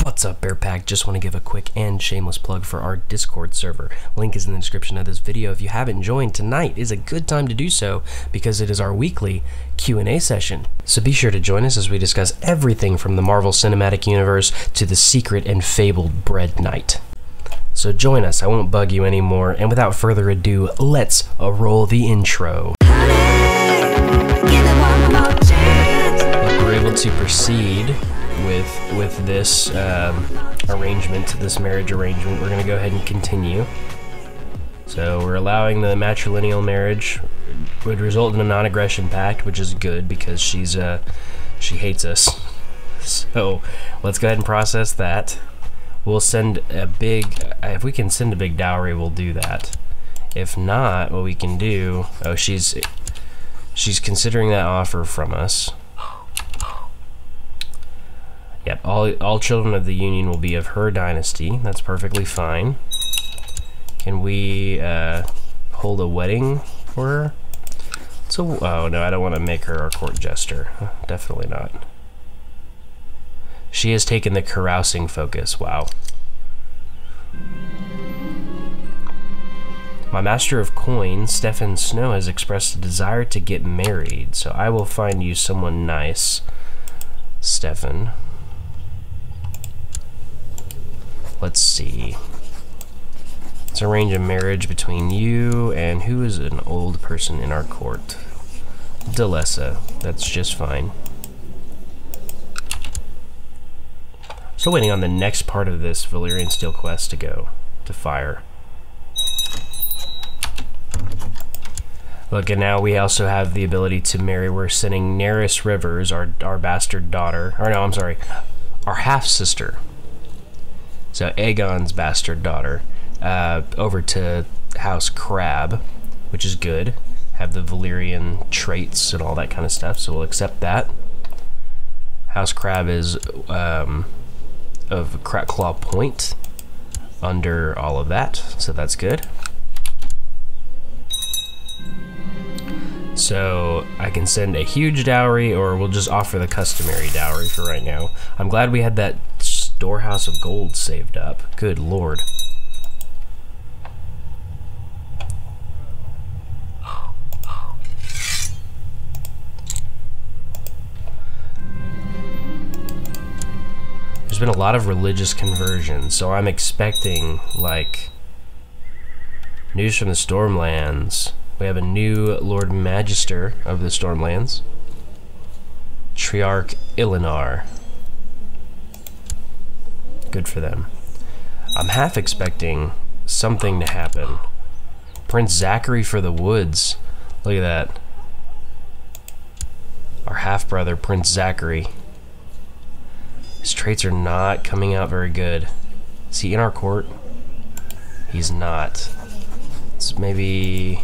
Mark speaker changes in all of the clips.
Speaker 1: What's up, Bear Pack? Just want to give a quick and shameless plug for our Discord server. Link is in the description of this video. If you haven't joined, tonight is a good time to do so because it is our weekly Q&A session. So be sure to join us as we discuss everything from the Marvel Cinematic Universe to the secret and fabled Bread Knight. So join us, I won't bug you anymore, and without further ado, let's roll the intro. We're able to proceed with this arrangement, this marriage arrangement. We're going to go ahead and continue. So we're allowing the matrilineal marriage. Would result in a non-aggression pact, which is good because she hates us. So let's go ahead and process that. We'll send a big, if we can send a big dowry, we'll do that. If not, what we can do, oh, she's considering that offer from us. Yep, all children of the Union will be of her dynasty. That's perfectly fine. Can we hold a wedding for her? So, oh no, I don't want to make her our court jester. Definitely not. She has taken the carousing focus. Wow. My master of coin, Stefan Snow, has expressed a desire to get married, so I will find you someone nice, Stefan. Let's see. Let's arrange a marriage between you and who is an old person in our court? Delessa. That's just fine. Still waiting on the next part of this Valyrian Steel quest to fire. Look, and now we also have the ability to marry. We're sending Neris Rivers, our bastard daughter, or no, I'm sorry, our half-sister. So Aegon's bastard daughter, over to House Crab, which is good. Have the Valyrian traits and all that kind of stuff, so we'll accept that. House Crab is of Claw Point under all of that, so that's good. So I can send a huge dowry, or we'll just offer the customary dowry for right now. I'm glad we had that storehouse of gold saved up. Good lord. There's been a lot of religious conversions, so I'm expecting, like, news from the Stormlands. We have a new Lord Magister of the Stormlands, Triarch Ilinar. Good for them. I'm half expecting something to happen. Prince Zachary for the Woods. Look at that. Our half-brother, Prince Zachary. His traits are not coming out very good. Is he in our court? He's not. Let's maybe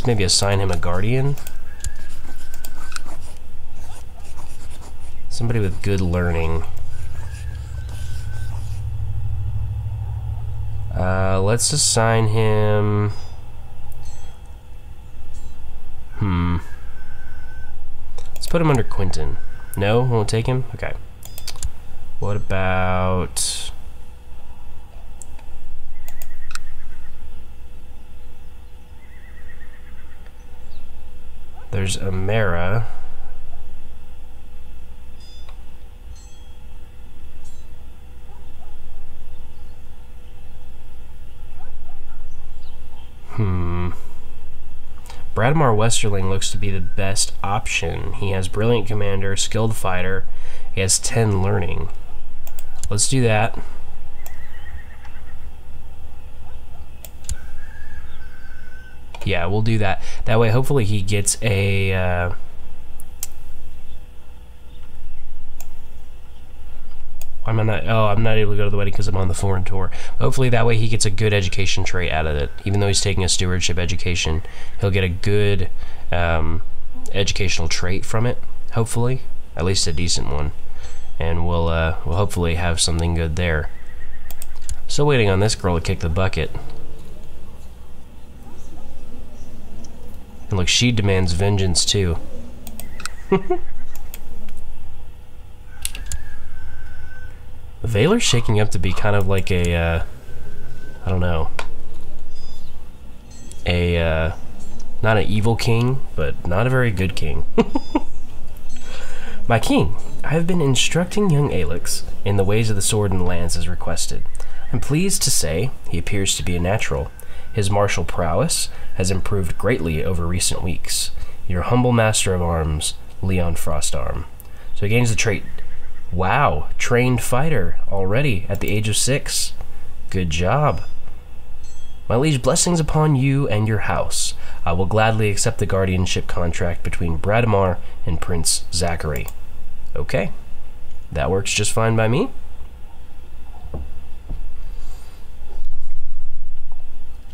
Speaker 1: assign him a guardian. Somebody with good learning. Let's assign him... Let's put him under Quentin. No? Won't take him? Okay. What about... There's Amara. Bradmar Westerling looks to be the best option. He has brilliant commander, skilled fighter. He has 10 learning. Let's do that. Yeah, we'll do that. That way, hopefully he gets a... I'm not able to go to the wedding because I'm on the foreign tour. Hopefully that way he gets a good education trait out of it. Even though he's taking a stewardship education, he'll get a good educational trait from it, hopefully. At least a decent one. And we'll hopefully have something good there. Still waiting on this girl to kick the bucket. And look, she demands vengeance too. Vaelor's shaking up to be kind of like a, I don't know, not an evil king, but not a very good king. My king, I have been instructing young Alex in the ways of the sword and lance as requested. I'm pleased to say he appears to be a natural. His martial prowess has improved greatly over recent weeks. Your humble master of arms, Leon Frostarm. So he gains the trait, wow, trained fighter already at the age of 6. Good job. My liege, blessings upon you and your house. I will gladly accept the guardianship contract between Bradamar and Prince Zachary. Okay, that works just fine by me.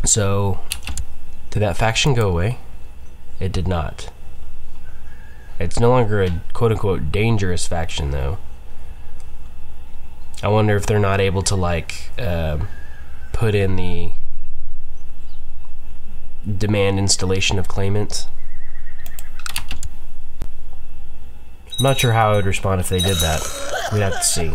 Speaker 1: So, did that faction go away? It did not. It's no longer a quote-unquote dangerous faction, though. I wonder if they're not able to, like, put in the demand installation of claimant. I'm not sure how I would respond if they did that. We'd have to see.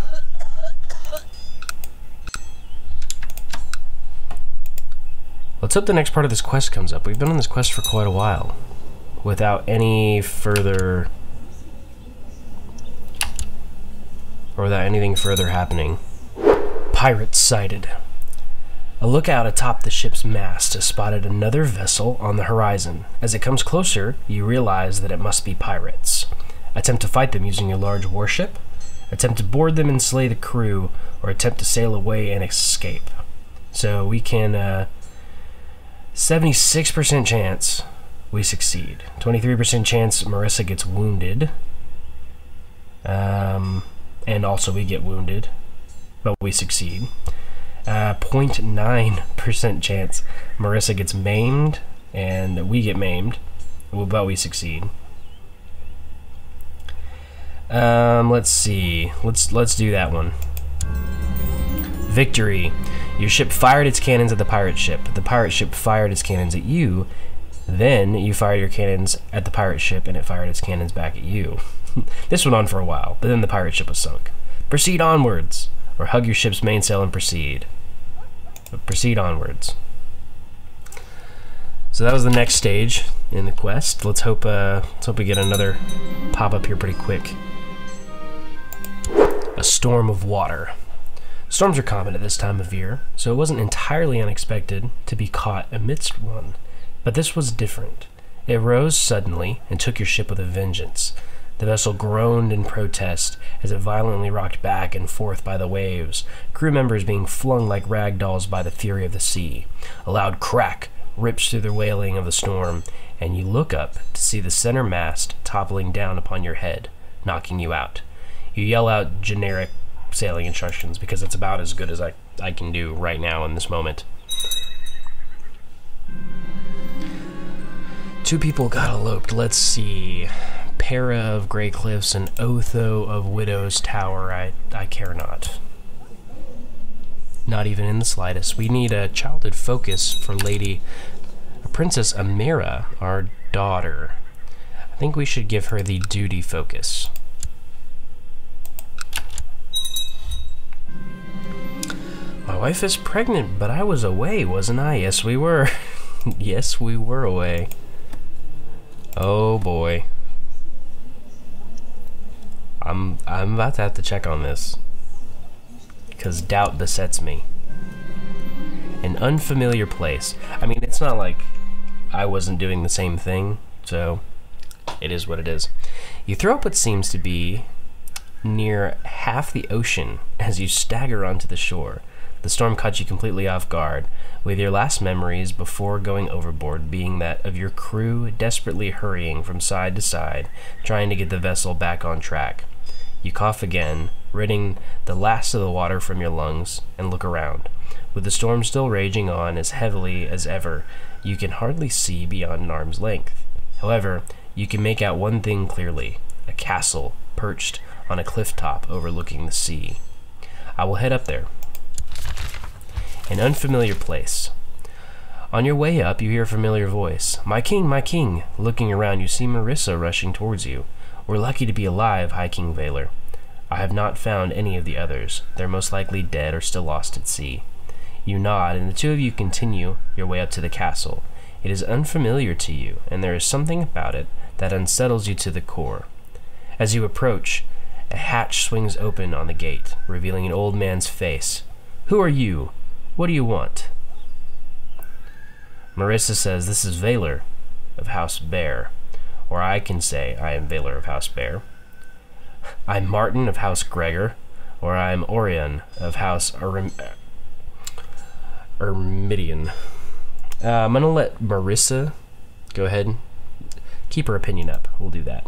Speaker 1: Let's hope the next part of this quest comes up. We've been on this quest for quite a while without any further, or without anything further happening. Pirates sighted. A lookout atop the ship's mast has spotted another vessel on the horizon. As it comes closer, you realize that it must be pirates. Attempt to fight them using your large warship, attempt to board them and slay the crew, or attempt to sail away and escape. So we can, 76% chance we succeed. 23% chance Marissa gets wounded. And also we get wounded, but we succeed. 0.9% chance Marissa gets maimed, and we get maimed, but we succeed. Let's see. Let's do that one. Victory. Your ship fired its cannons at the pirate ship. The pirate ship fired its cannons at you. Then you fired your cannons at the pirate ship, and it fired its cannons back at you. This went on for a while, but then the pirate ship was sunk. Proceed onwards, or hug your ship's mainsail and proceed. But proceed onwards. So that was the next stage in the quest. Let's hope we get another pop up here pretty quick. A storm of water. Storms are common at this time of year, so it wasn't entirely unexpected to be caught amidst one. But this was different. It rose suddenly and took your ship with a vengeance. The vessel groaned in protest as it violently rocked back and forth by the waves, crew members being flung like rag dolls by the fury of the sea. A loud crack rips through the wailing of the storm, and you look up to see the center mast toppling down upon your head, knocking you out. You yell out generic sailing instructions because it's about as good as I can do right now in this moment. 2 people got eloped. Let's see. Para of Grey Cliffs and Otho of Widow's Tower. I care not. Not even in the slightest. We need a childhood focus for Princess Amira, our daughter. I think we should give her the duty focus. My wife is pregnant, but I was away, wasn't I? Yes, we were. Yes, we were away. Oh boy. I'm about to have to check on this, because doubt besets me. An unfamiliar place. I mean, it's not like I wasn't doing the same thing, so it is what it is. You throw up what seems to be near half the ocean as you stagger onto the shore. The storm caught you completely off guard, with your last memories before going overboard being that of your crew desperately hurrying from side to side, trying to get the vessel back on track. You cough again, ridding the last of the water from your lungs, and look around. With the storm still raging on as heavily as ever, you can hardly see beyond an arm's length. However, you can make out one thing clearly: a castle perched on a cliff top overlooking the sea. I will head up there. An unfamiliar place. On your way up, you hear a familiar voice. My king, my king. Looking around, you see Marissa rushing towards you. We're lucky to be alive, High King Vaelor. I have not found any of the others. They're most likely dead or still lost at sea. You nod, and the two of you continue your way up to the castle. It is unfamiliar to you, and there is something about it that unsettles you to the core. As you approach, a hatch swings open on the gate, revealing an old man's face. Who are you? What do you want? Marissa says, this is Vaelor of House Bear, or I can say I am Vaelor of House Bear. I'm Martin of House Gregor, or I'm Orion of House Ermidian. I'm going to let Marissa go ahead and keep her opinion up. We'll do that.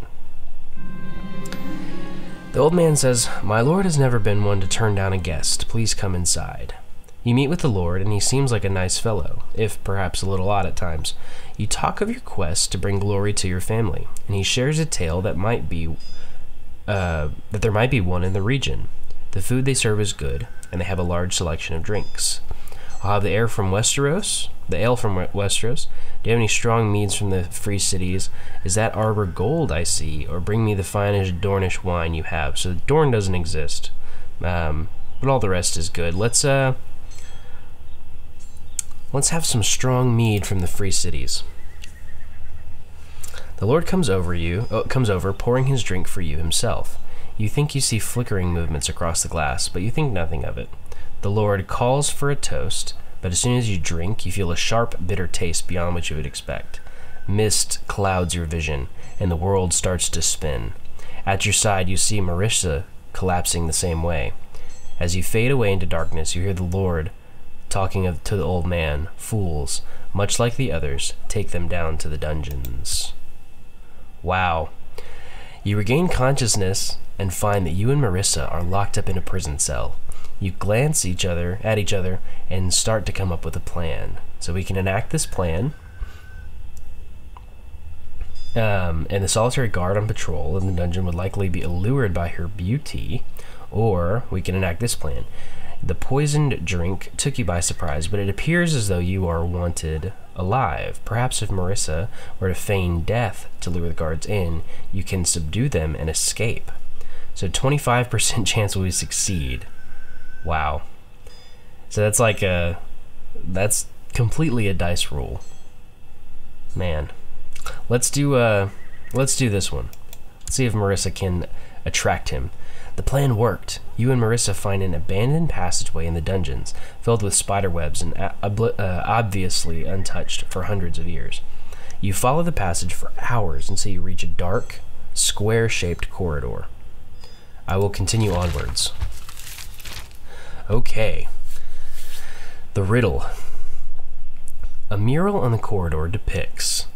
Speaker 1: The old man says, my lord has never been one to turn down a guest. Please come inside. You meet with the lord, and he seems like a nice fellow, if perhaps a little odd at times. You talk of your quest to bring glory to your family, and he shares a tale that there might be one in the region. The food they serve is good, and they have a large selection of drinks. I'll have the ale from Westeros. Do you have any strong meads from the free cities? Is that arbor gold I see, or bring me the finest Dornish wine you have? So Dorne doesn't exist, but all the rest is good. Let's have some strong mead from the free cities. The Lord comes over, pouring his drink for you himself. You think you see flickering movements across the glass, but you think nothing of it. The Lord calls for a toast, but as soon as you drink, you feel a sharp, bitter taste beyond what you would expect. Mist clouds your vision, and the world starts to spin. At your side, you see Marissa collapsing the same way. As you fade away into darkness, you hear the Lord talking to the old man. Fools, much like the others, take them down to the dungeons. Wow. You regain consciousness and find that you and Marissa are locked up in a prison cell. You glance at each other and start to come up with a plan. So we can enact this plan. And the solitary guard on patrol in the dungeon would likely be allured by her beauty. Or we can enact this plan. The poisoned drink took you by surprise, but it appears as though you are wanted alive. Perhaps if Marissa were to feign death to lure the guards in, you can subdue them and escape. So 25% chance we succeed. Wow. So that's completely a dice roll. Man. Let's do this one. Let's see if Marissa can attract him. The plan worked. You and Marissa find an abandoned passageway in the dungeons, filled with spider webs and obviously untouched for hundreds of years. You follow the passage for hours until you reach a dark, square-shaped corridor. I will continue onwards. Okay. The riddle. A mural on the corridor depicts,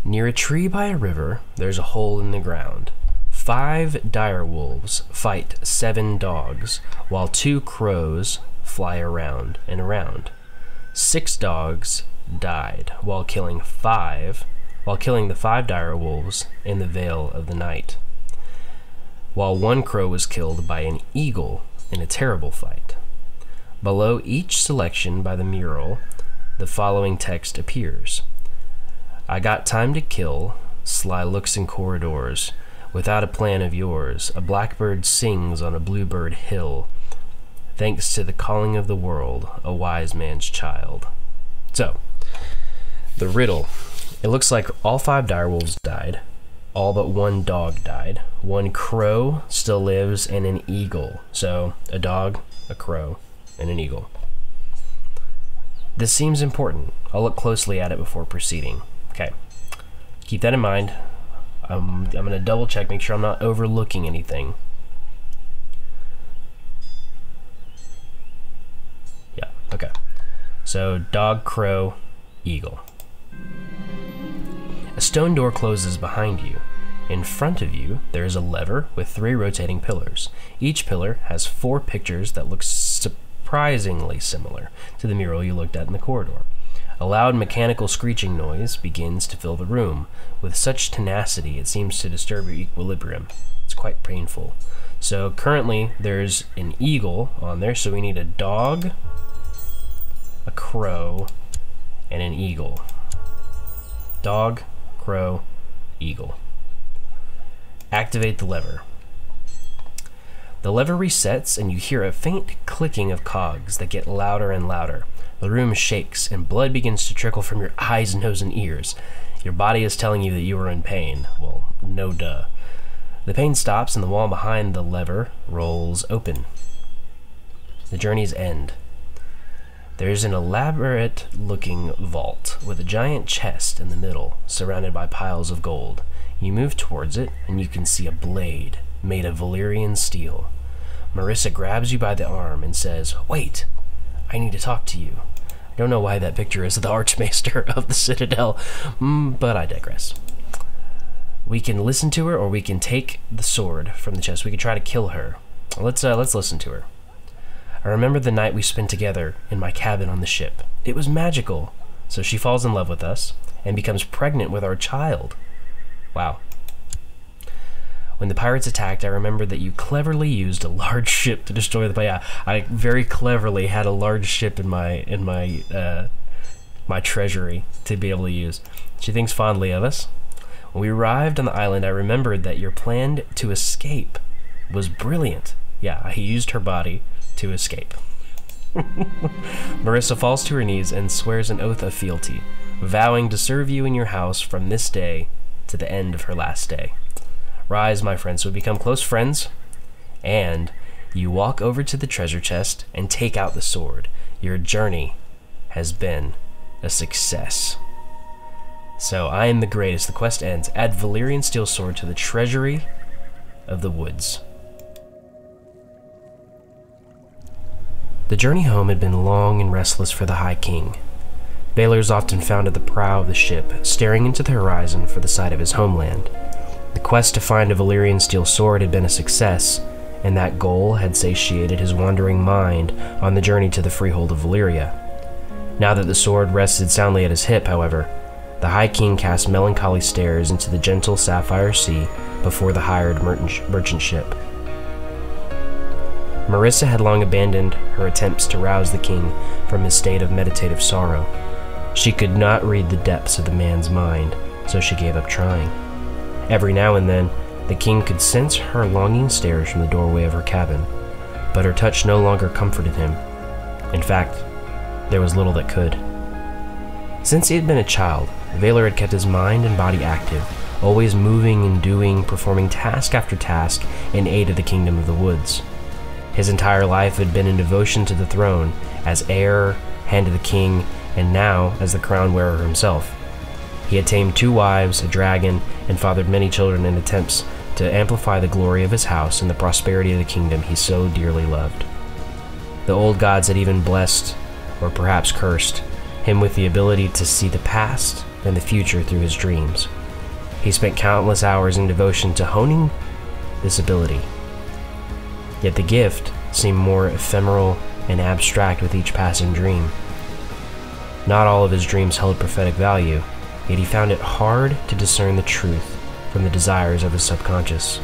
Speaker 1: near a tree by a river, there's a hole in the ground. 5 dire wolves fight 7 dogs, while 2 crows fly around and around. 6 dogs died while killing the 5 dire wolves in the Vale of the Night, while 1 crow was killed by an eagle in a terrible fight. Below each selection by the mural, the following text appears. I got time to kill, sly looks in corridors, without a plan of yours. A blackbird sings on a bluebird hill, thanks to the calling of the world, a wise man's child. So, the riddle. It looks like all 5 direwolves died, all but 1 dog died, 1 crow still lives, and an eagle. So, a dog, a crow, and an eagle. This seems important. I'll look closely at it before proceeding. Okay. Keep that in mind. I'm going to double check, make sure I'm not overlooking anything. Yeah, okay. So, dog, crow, eagle. A stone door closes behind you. In front of you, there is a lever with 3 rotating pillars. Each pillar has 4 pictures that look surprisingly similar to the mural you looked at in the corridor. A loud mechanical screeching noise begins to fill the room. With such tenacity, it seems to disturb your equilibrium. It's quite painful. So currently, there's an eagle on there, so we need a dog, a crow, and an eagle. Dog, crow, eagle. Activate the lever. The lever resets, and you hear a faint clicking of cogs that get louder and louder. The room shakes, and blood begins to trickle from your eyes, nose, and ears. Your body is telling you that you are in pain. Well, no duh. The pain stops, and the wall behind the lever rolls open. The journey's end. There's an elaborate-looking vault with a giant chest in the middle, surrounded by piles of gold. You move towards it, and you can see a blade made of Valyrian steel. Marissa grabs you by the arm and says, "Wait, I need to talk to you." I don't know why that picture is the Archmaester of the Citadel, but I digress. We can listen to her, or we can take the sword from the chest. We can try to kill her. Let's listen to her. "I remember the night we spent together in my cabin on the ship. It was magical." So she falls in love with us and becomes pregnant with our child. Wow. "When the pirates attacked, I remember that you cleverly used a large ship to destroy the..." Yeah, I very cleverly had a large ship in my treasury to be able to use. She thinks fondly of us. "When we arrived on the island, I remembered that your plan to escape was brilliant." Yeah, he used her body to escape. Marissa falls to her knees and swears an oath of fealty, vowing to serve you in your house from this day to the end of her last day. Rise, my friends. So we become close friends, and you walk over to the treasure chest and take out the sword. Your journey has been a success. So I am the greatest. The quest ends. Add Valyrian Steel sword to the treasury of the woods. The journey home had been long and restless for the High King. Vaelor is often found at the prow of the ship, staring into the horizon for the sight of his homeland. The quest to find a Valyrian Steel sword had been a success, and that goal had satiated his wandering mind on the journey to the freehold of Valyria. Now that the sword rested soundly at his hip, however, the High King cast melancholy stares into the gentle sapphire sea before the hired merchant ship. Marissa had long abandoned her attempts to rouse the king from his state of meditative sorrow. She could not read the depths of the man's mind, so she gave up trying. Every now and then, the king could sense her longing stares from the doorway of her cabin, but her touch no longer comforted him. In fact, there was little that could. Since he had been a child, Vaelor had kept his mind and body active, always moving and doing, performing task after task in aid of the kingdom of the woods. His entire life had been in devotion to the throne, as heir, hand of the king, and now as the crown wearer himself. He had tamed 2 wives, a dragon, and fathered many children in attempts to amplify the glory of his house and the prosperity of the kingdom he so dearly loved. The old gods had even blessed, or perhaps cursed, him with the ability to see the past and the future through his dreams. He spent countless hours in devotion to honing this ability. Yet the gift seemed more ephemeral and abstract with each passing dream. Not all of his dreams held prophetic value, yet he found it hard to discern the truth from the desires of his subconscious.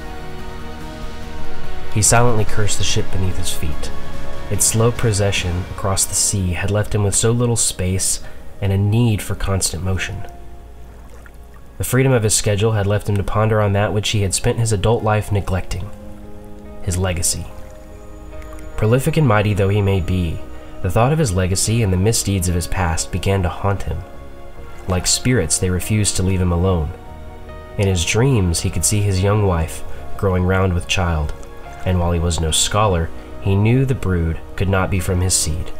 Speaker 1: He silently cursed the ship beneath his feet. Its slow procession across the sea had left him with so little space and a need for constant motion. The freedom of his schedule had left him to ponder on that which he had spent his adult life neglecting: his legacy. Prolific and mighty though he may be, the thought of his legacy and the misdeeds of his past began to haunt him. Like spirits, they refused to leave him alone. In his dreams, he could see his young wife growing round with child, and while he was no scholar, he knew the brood could not be from his seed.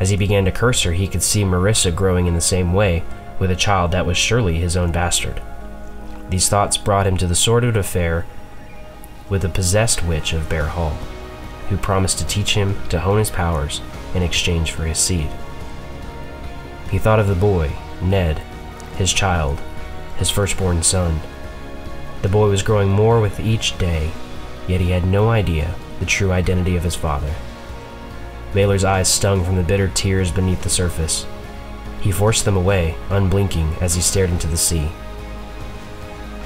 Speaker 1: As he began to curse her, he could see Marissa growing in the same way, with a child that was surely his own bastard. These thoughts brought him to the sordid affair with the possessed witch of Bear Hall, who promised to teach him to hone his powers in exchange for his seed. He thought of the boy, Ned, his child, his firstborn son. The boy was growing more with each day, yet he had no idea the true identity of his father. Vaelor's eyes stung from the bitter tears beneath the surface. He forced them away, unblinking, as he stared into the sea.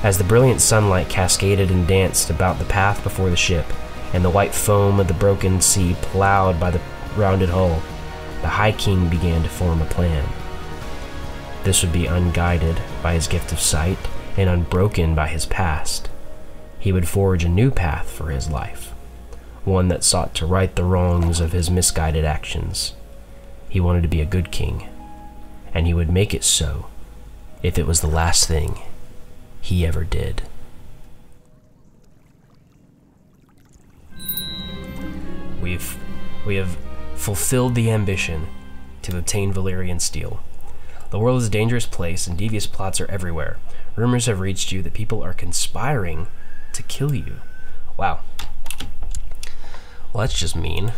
Speaker 1: As the brilliant sunlight cascaded and danced about the path before the ship, and the white foam of the broken sea plowed by the rounded hull, the High King began to form a plan. This would be unguided by his gift of sight and unbroken by his past. He would forge a new path for his life, one that sought to right the wrongs of his misguided actions. He wanted to be a good king, and he would make it so if it was the last thing he ever did. We have fulfilled the ambition to obtain Valyrian Steel. The world is a dangerous place, and devious plots are everywhere. Rumors have reached you that people are conspiring to kill you. Wow. Well, that's just mean.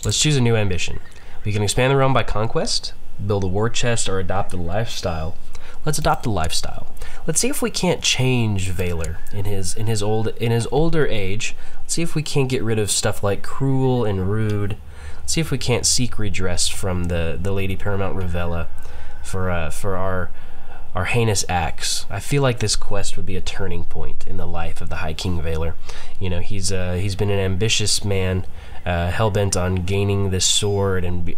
Speaker 1: Let's choose a new ambition. We can expand the realm by conquest, build a war chest, or adopt a lifestyle. Let's adopt a lifestyle. Let's see if we can't change Vaelor in his older age. Let's see if we can't get rid of stuff like cruel and rude. Let's see if we can't seek redress from the Lady Paramount Ravella for our heinous acts. I feel like this quest would be a turning point in the life of the High King Vaelor. You know, he's been an ambitious man, hell-bent on gaining this sword and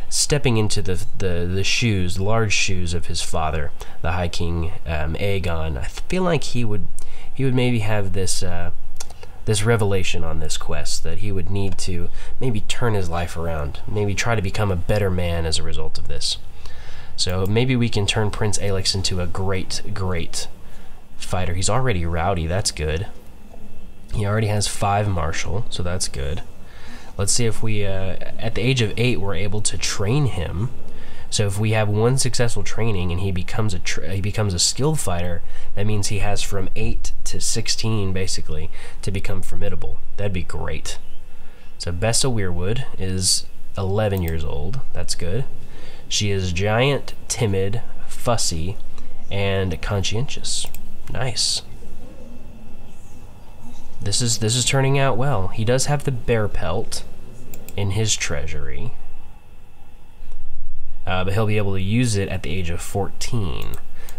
Speaker 1: stepping into the shoes, the large shoes of his father, the High King Aegon. I feel like he would maybe have this revelation on this quest that he would need to maybe turn his life around, maybe try to become a better man as a result of this. So maybe we can turn Prince Alex into a great fighter. He's already rowdy, that's good. He already has 5 martial, so that's good. Let's see if we, at the age of 8, we're able to train him. So if we have 1 successful training and he becomes a skilled fighter, that means he has from 8 to 16, basically, to become formidable. That'd be great. So Bessa Weirwood is 11 years old. That's good. She is giant, timid, fussy, and conscientious. Nice. This is turning out well. He does have the bear pelt in his treasury, but he'll be able to use it at the age of 14.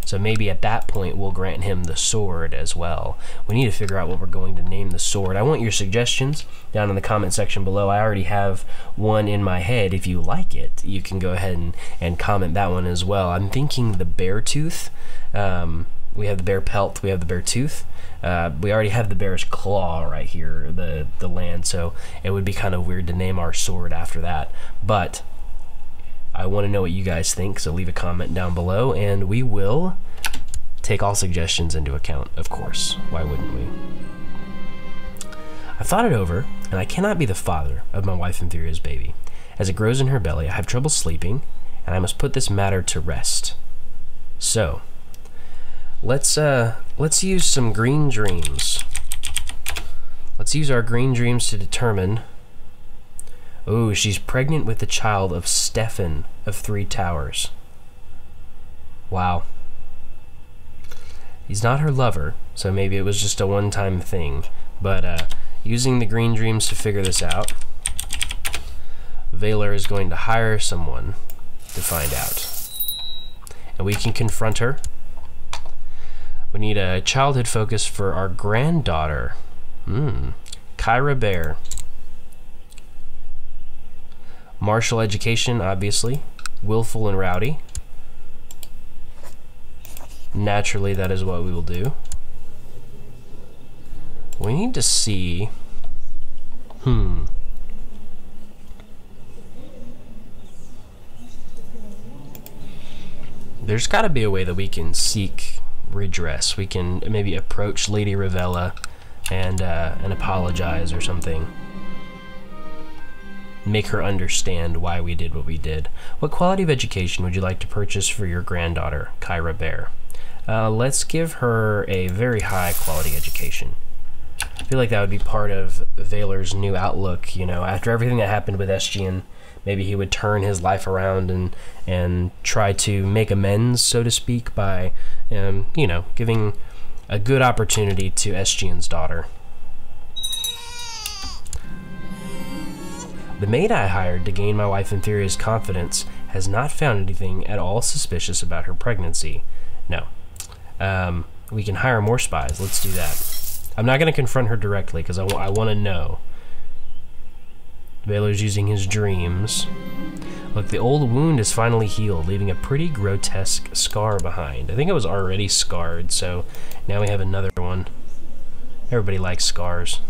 Speaker 1: So maybe at that point we'll grant him the sword as well. We need to figure out what we're going to name the sword. I want your suggestions down in the comment section below. I already have one in my head. If you like it, you can go ahead and comment that one as well. I'm thinking the bear tooth. We have the bear pelt, we have the bear tooth. We already have the bear's claw right here, the land, so it would be kind of weird to name our sword after that. But I want to know what you guys think, so leave a comment down below, and we will take all suggestions into account, of course. Why wouldn't we? I've thought it over, and I cannot be the father of my wife Inferior's baby. As it grows in her belly, I have trouble sleeping, and I must put this matter to rest. So, let's use some green dreams. Let's use our green dreams to determine. Oh, she's pregnant with the child of Stefan of 3 Towers. Wow. He's not her lover, so maybe it was just a one-time thing. But using the green dreams to figure this out, Vaelor is going to hire someone to find out. And we can confront her. We need a childhood focus for our granddaughter. Kyra Bear. Martial education, obviously. Willful and rowdy. Naturally, that is what we will do. We need to see... There's got to be a way that we can seek redress. We can maybe approach Lady Ravella and apologize or something. Make her understand why we did what we did. What quality of education would you like to purchase for your granddaughter, Kyra Bear? Let's give her a very high quality education. I feel like that would be part of Vaelor's new outlook, you know, after everything that happened with Estien. Maybe he would turn his life around and try to make amends, so to speak, by, you know, giving a good opportunity to Estien's daughter. The maid I hired to gain my wife Inferior's confidence has not found anything at all suspicious about her pregnancy. No. We can hire more spies. Let's do that. I'm not going to confront her directly because I want to know. Vaelor's using his dreams. Look, the old wound is finally healed, leaving a pretty grotesque scar behind. I think it was already scarred, so now we have another one. Everybody likes scars.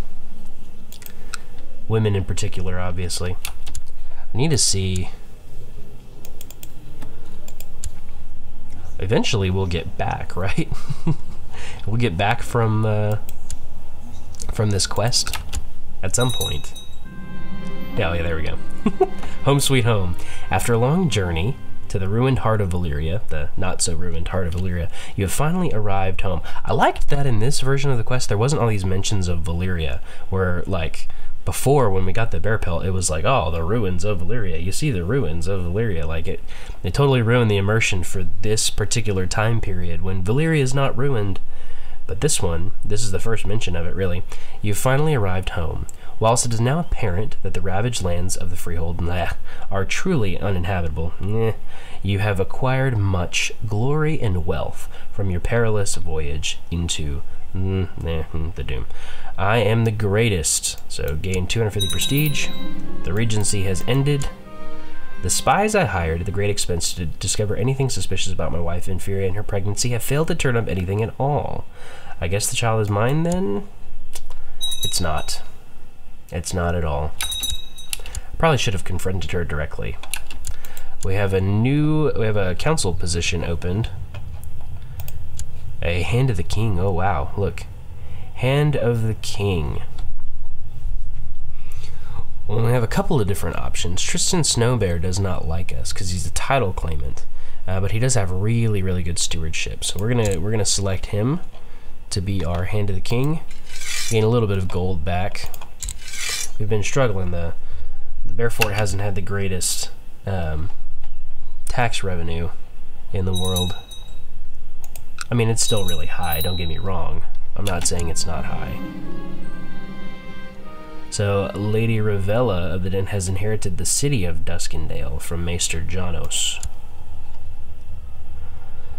Speaker 1: women in particular, obviously. I need to see. Eventually, we'll get back, right? We'll get back from this quest at some point. Yeah, there we go. Home sweet home. After a long journey to the ruined heart of Valyria, the not-so-ruined heart of Valyria, you have finally arrived home. I liked that in this version of the quest, there wasn't all these mentions of Valyria, where, like, before, when we got the bear pelt, it was like, oh, the ruins of Valyria. You see the ruins of Valyria. Like, it totally ruined the immersion for this particular time period, when Valyria is not ruined. But this one, this is the first mention of it, really. You've finally arrived home. Whilst it is now apparent that the ravaged lands of the Freehold are truly uninhabitable, you have acquired much glory and wealth from your perilous voyage into the Doom. I am the greatest, so gain 250 prestige. The Regency has ended. The spies I hired at the great expense to discover anything suspicious about my wife Inferior and her pregnancy have failed to turn up anything at all. I guess the child is mine then? It's not. It's not at all. Probably should have confronted her directly. We have a council position opened. A Hand of the King. Oh wow, look. Hand of the King. Well, we have a couple of different options. Tristan Snowbear does not like us because he's a title claimant, but he does have really, really good stewardship. So we're gonna select him to be our Hand of the King. Gain a little bit of gold back. We've been struggling. The Bear Fort hasn't had the greatest tax revenue in the world. I mean, it's still really high, don't get me wrong. I'm not saying it's not high. So, Lady Ravella of the Den has inherited the city of Duskendale from Maester Janos.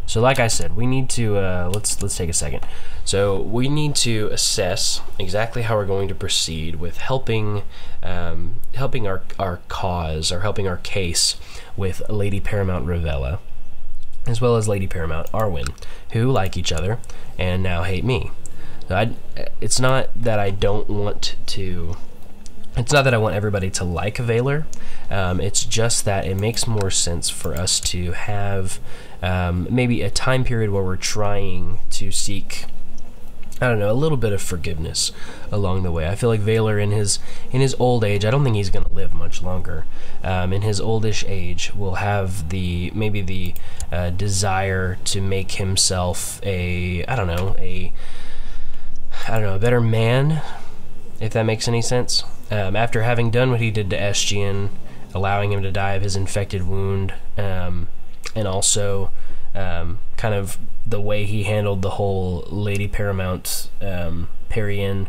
Speaker 1: So, like I said, we need to, let's take a second. So, we need to assess exactly how we're going to proceed with helping our cause, or helping our case with Lady Paramount Ravella, as well as Lady Paramount Arwen, who like each other and now hate me. So it's not that I don't want to. It's not that I want everybody to like Vaelor. It's just that it makes more sense for us to have maybe a time period where we're trying to seek, I don't know, a little bit of forgiveness along the way. I feel like Vaelor in his old age, I don't think he's going to live much longer. In his oldish age, will have maybe the desire to make himself a better man, if that makes any sense. After having done what he did to Estian, allowing him to die of his infected wound, and also kind of the way he handled the whole Lady Paramount Parian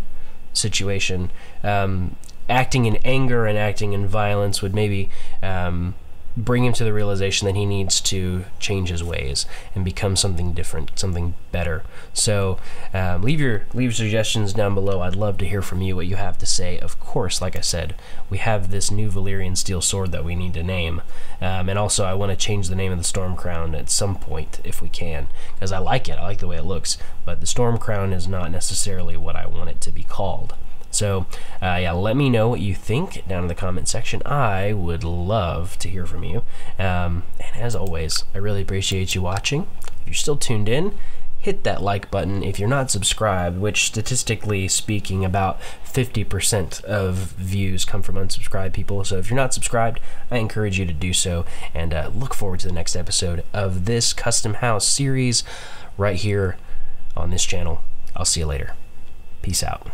Speaker 1: situation, acting in anger and acting in violence would maybe bring him to the realization that he needs to change his ways and become something different, something better. So leave your suggestions down below. I'd love to hear from you, what you have to say. Of course, like I said, we have this new Valyrian Steel sword that we need to name, and also I want to change the name of the Storm Crown at some point if we can, because I like it. I like the way it looks, but the Storm Crown is not necessarily what I want it to be called. So, yeah, let me know what you think down in the comment section. I would love to hear from you. And as always, I really appreciate you watching. If you're still tuned in, hit that like button. If you're not subscribed, which statistically speaking, about 50% of views come from unsubscribed people. So if you're not subscribed, I encourage you to do so. And look forward to the next episode of this Custom House series right here on this channel. I'll see you later. Peace out.